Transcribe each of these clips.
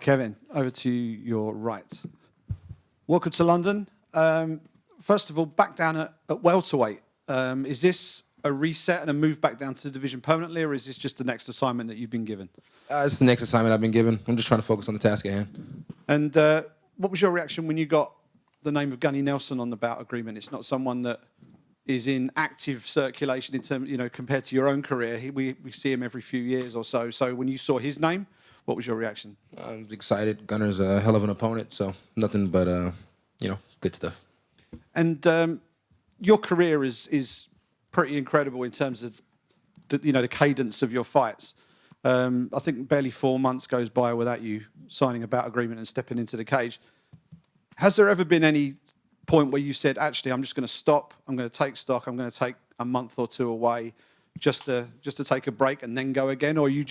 Kevin, over to your right. Welcome to London. First of all, back down at welterweight. Is this a reset and a move back down to the division permanently, or is this just the next assignment that you've been given? It's the next assignment I've been given. I'm just trying to focus on the task at hand. And what was your reaction when you got the name of Gunnar Nelson on the bout agreement? It's not someone that is in active circulation in terms, compared to your own career. We see him every few years or so. So when you saw his name, what was your reaction? I was excited. Gunnar's a hell of an opponent, so nothing but good stuff. And your career is pretty incredible in terms of the cadence of your fights. I think barely 4 months goes by without you signing a bout agreement and stepping into the cage. Has there ever been any point where you said, actually, I'm just going to stop, I'm going to take stock, I'm going to take a month or two away just to take a break and then go again? Or you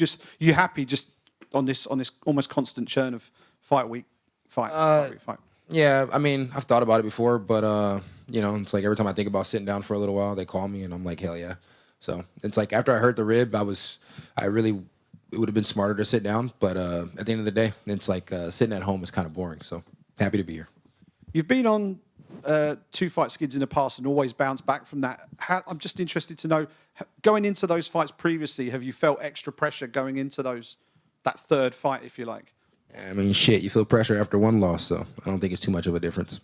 happy just on this almost constant churn of fight week, fight? Yeah, I mean, I've thought about it before, but it's like every time I think about sitting down for a little while, they call me and I'm like, hell yeah. So it's like after I hurt the rib, it would have been smarter to sit down, but at the end of the day, it's like sitting at home is kind of boring. So happy to be here. You've been on 2 fight skids in the past and always bounced back from that. I'm just interested to know, going into those fights previously, have you felt extra pressure going into that third fight, if you like? I mean, shit, you feel pressure after one loss, so I don't think it's too much of a difference.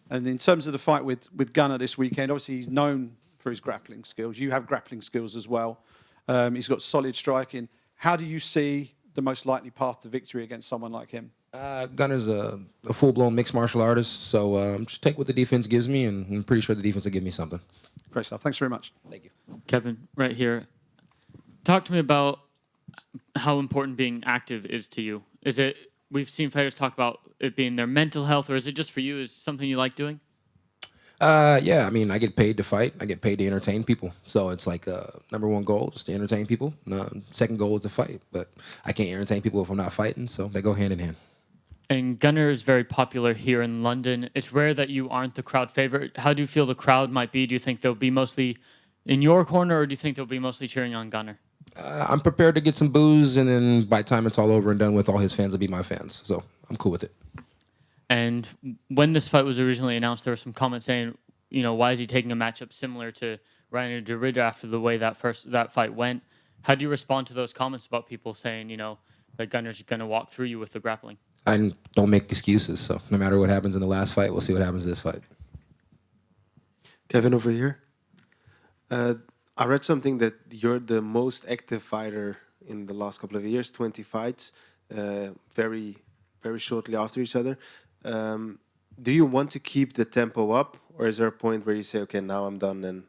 And in terms of the fight with Gunnar this weekend, obviously he's known for his grappling skills. You have grappling skills as well. He's got solid striking. How do you see the most likely path to victory against someone like him? Gunnar's a full-blown mixed martial artist, so just take what the defense gives me, and I'm pretty sure the defense will give me something. Great stuff. Thanks very much. Thank you. Kevin, right here. Talk to me about how important being active is to you. Is it, we've seen fighters talk about it being their mental health, or is it just for you? Is it something you like doing? Yeah, I mean, I get paid to fight. I get paid to entertain people. So it's like number one goal is to entertain people. Second goal is to fight. But I can't entertain people if I'm not fighting, so they go hand in hand. And Gunnar is very popular here in London. It's rare that you aren't the crowd favorite. How do you feel the crowd might be? Do you think they'll be mostly in your corner, or do you think they'll be mostly cheering on Gunnar? I'm prepared to get some boos, and then by the time it's all over and done with, all his fans will be my fans. So I'm cool with it. And when this fight was originally announced, there were some comments saying, why is he taking a matchup similar to Reinier de Ridder after the way that fight went? How do you respond to those comments about people saying, that Gunnar's going to walk through you with the grappling? I don't make excuses, so no matter what happens in the last fight, we'll see what happens in this fight. Kevin over here. I read something that you're the most active fighter in the last couple of years, 20 fights, very, very shortly after each other. Do you want to keep the tempo up, or is there a point where you say, okay, now I'm done and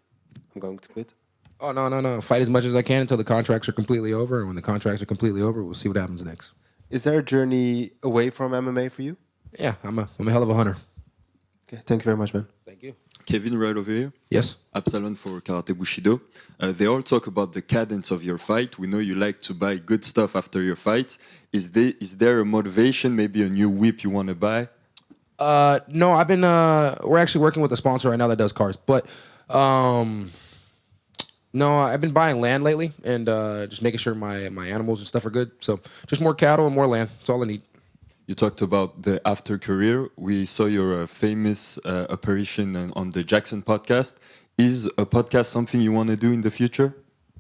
I'm going to quit? Oh, no. Fight as much as I can until the contracts are completely over, and when the contracts are completely over, we'll see what happens next. Is there a journey away from MMA for you? Yeah, I'm a hell of a hunter. Okay, thank you very much, man. Thank you. Kevin, right over here. Yes. Absalon for Karate Bushido. They all talk about the cadence of your fight. We know you like to buy good stuff after your fight. Is there a motivation, maybe a new whip you want to buy? No, I've been. We're actually working with a sponsor right now that does cars, but no, I've been buying land lately and just making sure my animals and stuff are good. So just more cattle and more land. That's all I need. You talked about the after career. We saw your famous apparition on the Jackson podcast. Is a podcast something you want to do in the future?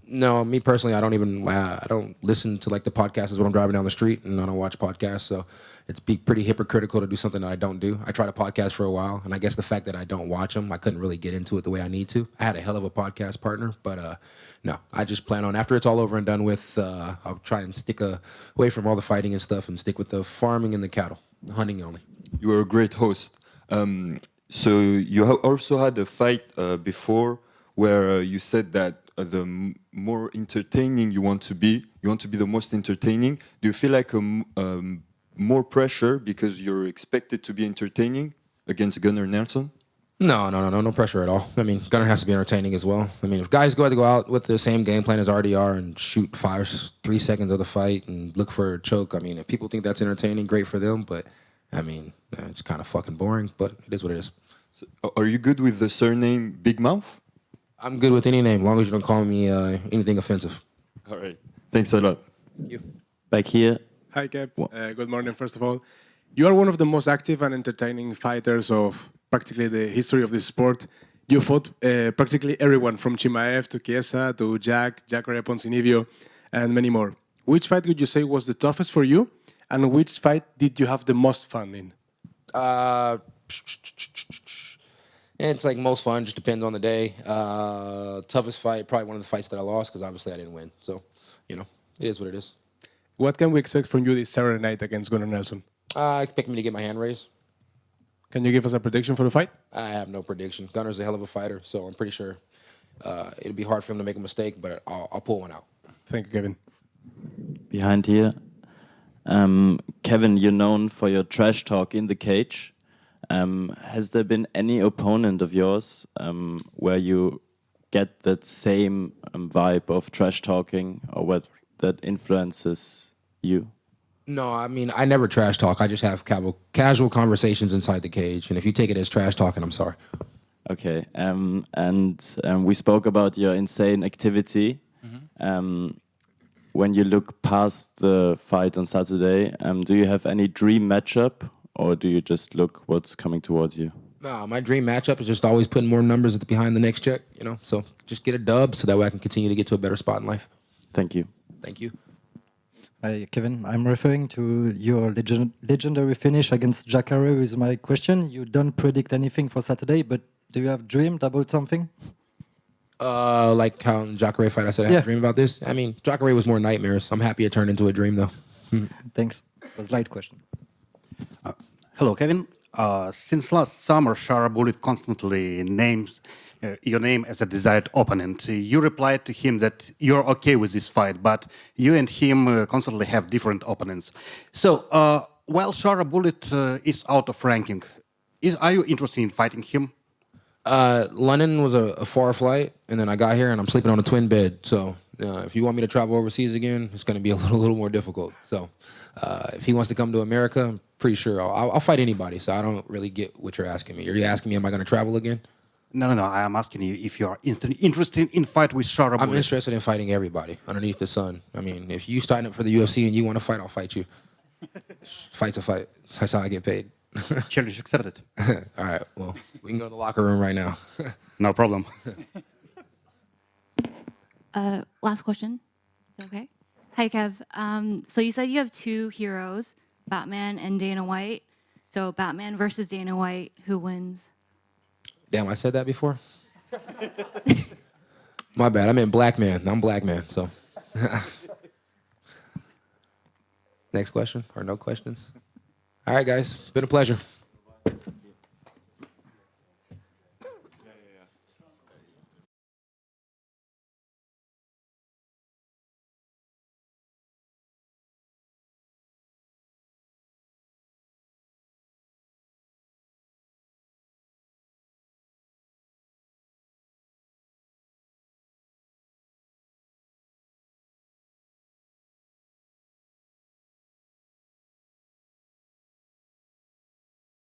No, me personally, I don't listen to like the podcasts when I'm driving down the street, and I don't watch podcasts. So it's pretty hypocritical to do something that I don't do. I tried a podcast for a while, and I guess the fact that I don't watch them, I couldn't really get into it the way I need to. I had a hell of a podcast partner, but no, I just plan on, after it's all over and done with, I'll try and stick away from all the fighting and stuff and stick with the farming and the cattle, the hunting only. You were a great host. So you also had a fight before where you said that the more entertaining you want to be the most entertaining. Do you feel like more pressure because you're expected to be entertaining against Gunnar Nelson? No pressure at all. I mean, Gunnar has to be entertaining as well. I mean, if guys go out with the same game plan as RDR and shoot 3 seconds of the fight and look for a choke, I mean, if people think that's entertaining, great for them. But I mean, it's kind of fucking boring. But it is what it is. So, are you good with the surname Big Mouth? I'm good with any name, as long as you don't call me anything offensive. All right. Thanks a lot. Thank you. Back here. Hi, Kev. Good morning, first of all. You are one of the most active and entertaining fighters of practically the history of this sport. You fought practically everyone from Chimaev to Chiesa to Jacare Ponzinibbio, and many more. Which fight would you say was the toughest for you, and which fight did you have the most fun in? It's like most fun, just depends on the day. Toughest fight, probably one of the fights that I lost because obviously I didn't win. So, it is what it is. What can we expect from you this Saturday night against Gunnar Nelson? Expect me to get my hand raised. Can you give us a prediction for the fight? I have no prediction. Gunner's a hell of a fighter, so I'm pretty sure it'll be hard for him to make a mistake, but I'll pull one out. Thank you, Kevin. Behind here, Kevin, you're known for your trash talk in the cage. Has there been any opponent of yours where you get that same vibe of trash talking, or what that influences you? No, I mean, I never trash talk. I just have casual conversations inside the cage, and if you take it as trash talking, I'm sorry. Okay, we spoke about your insane activity. When you look past the fight on Saturday, do you have any dream matchup, or do you just look what's coming towards you? No, my dream matchup is just always putting more numbers behind the next check, So just get a dub so that way I can continue to get to a better spot in life. Thank you. Thank you. Hi, Kevin. I'm referring to your legendary finish against Jacare is my question. You don't predict anything for Saturday, but do you have dreamed about something? Like how in Jacare fight I said I had a dream about this? I mean, Jacare was more nightmares. I'm happy it turned into a dream, though. Thanks. It was a light question. Hello, Kevin. Since last summer, Shara Bullet constantly names your name as a desired opponent. You replied to him that you're okay with this fight, but you and him constantly have different opponents. So, while Shara Bullet is out of ranking, are you interested in fighting him? London was a far flight, and then I got here, and I'm sleeping on a twin bed. So if you want me to travel overseas again, it's going to be a little more difficult. So if he wants to come to America, I'm pretty sure I'll fight anybody. So I don't really get what you're asking me. Are you asking me, am I going to travel again? No. I am asking you if you are interested in fight with Shara Bullet. I'm interested in fighting everybody underneath the sun. I mean, if you sign up for the UFC and you want to fight, I'll fight you. Fight's a fight. That's how I get paid. Challenge accepted. All right, well, we can go to the locker room right now. No problem. Last question. Is that okay? Hi, Kev. So you said you have two heroes, Batman and Dana White. So Batman versus Dana White, who wins? Damn, I said that before? My bad. I meant black man. I'm black man, so. Next question, or no questions? All right, guys. Been a pleasure.